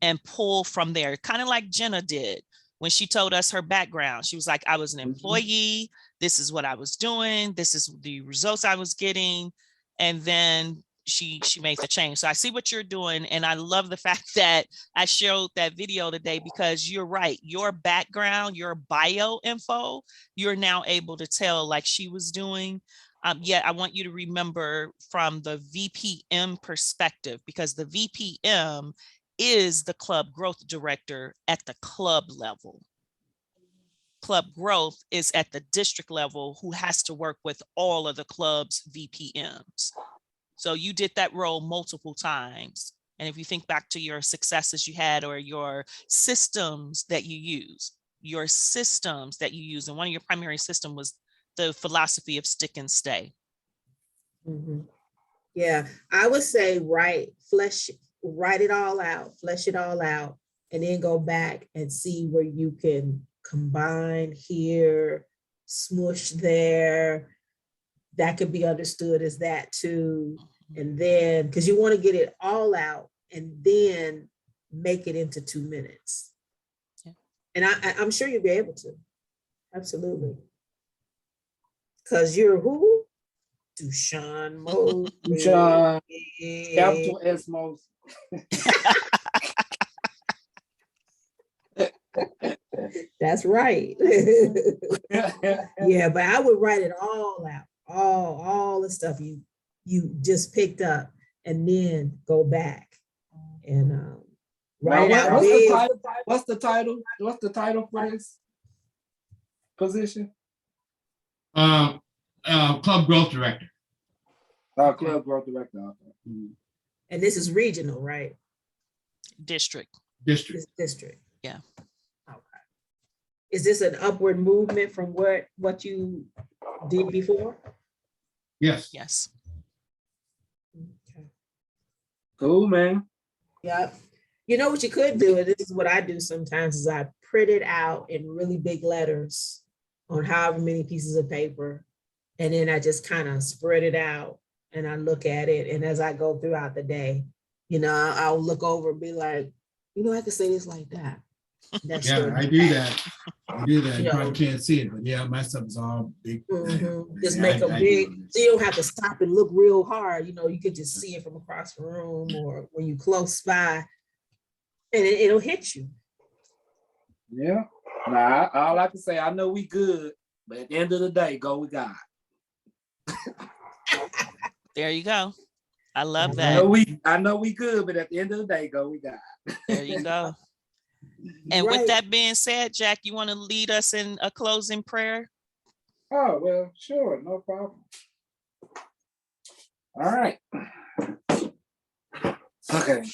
and pull from there, kind of like Jenna did when she told us her background. She was like, I was an employee. This is what I was doing. This is the results I was getting. And then she made the change. So I see what you're doing. And I love the fact that I showed that video today, because you're right. Your background, your bio info, you're now able to tell like she was doing. Yet I want you to remember from the VPM perspective, because the VPM is the club growth director at the club level. Club growth is at the district level, who has to work with all of the club's VPMs. So you did that role multiple times. And if you think back to your successes you had, or your systems that you use, and one of your primary systems was the philosophy of stick and stay. Yeah, I would say write it all out, flesh it all out, and then go back and see where you can combine here, smush there. That could be understood as that too. And then, because you want to get it all out and then make it into 2 minutes. Yeah. And I'm sure you'll be able to. Absolutely. Because you're who? Dushan Mosley. Dushan, capital S Mosley. That's right. Yeah, but I would write it all out, all the stuff you just picked up, and then go back and write it out. What's the title? What's the title for this position? Club growth director. Club growth director. Okay. And this is regional, right? District. District. Yeah. Okay. Is this an upward movement from what you did before? Yes. Yes. Okay. Cool, man. Yeah. You know what you could do, and this is what I do sometimes, is I print it out in really big letters on however many pieces of paper. And then I just kind of spread it out and I look at it. And as I go throughout the day, you know, I'll look over and be like, you know, I could say this like that. Yeah, I do that. You probably can't see it, but yeah, my stuff is all big. Just make them big, so you don't have to stop and look real hard. You know, you could just see it from across the room or when you close by, and it'll hit you. Yeah. Nah, all I can say, I know we good, but at the end of the day, go with God. There you go. I love All that. right. I know we good, but at the end of the day, go with God. There you go. And Right. with that being said, Jack, you want to lead us in a closing prayer? Oh, well, sure, no problem. All right. Okay.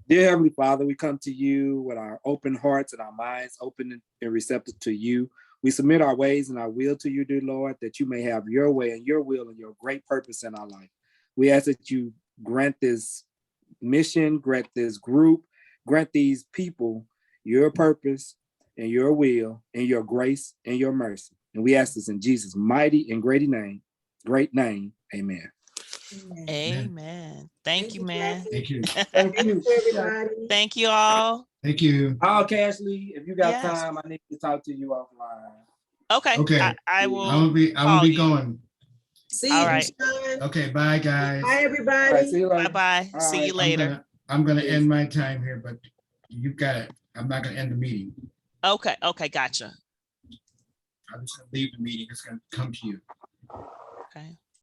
Dear Heavenly Father, we come to you with our open hearts and our minds open and receptive to you. We submit our ways and our will to you, dear Lord, that you may have your way and your will and your great purpose in our life. We ask that you grant this mission, grant this group, grant these people your purpose and your will and your grace and your mercy. And we ask this in Jesus' mighty and great name. Amen. Amen. Thank you, man. Thank you. Thank you. Everybody. Thank you all. Thank you. Oh, Cashley, if you got Yes. time, I need to talk to you offline. Okay. Okay. I I will. will be call you. going. See All you, right. Sean. Okay, bye guys. Bye, All right, everybody. see you later. Bye-bye. All See you right. later. I'm gonna end my time here, but you got it. I'm not gonna end the meeting. Okay. Okay. Gotcha. I'm just gonna leave the meeting. It's gonna come to you. Okay.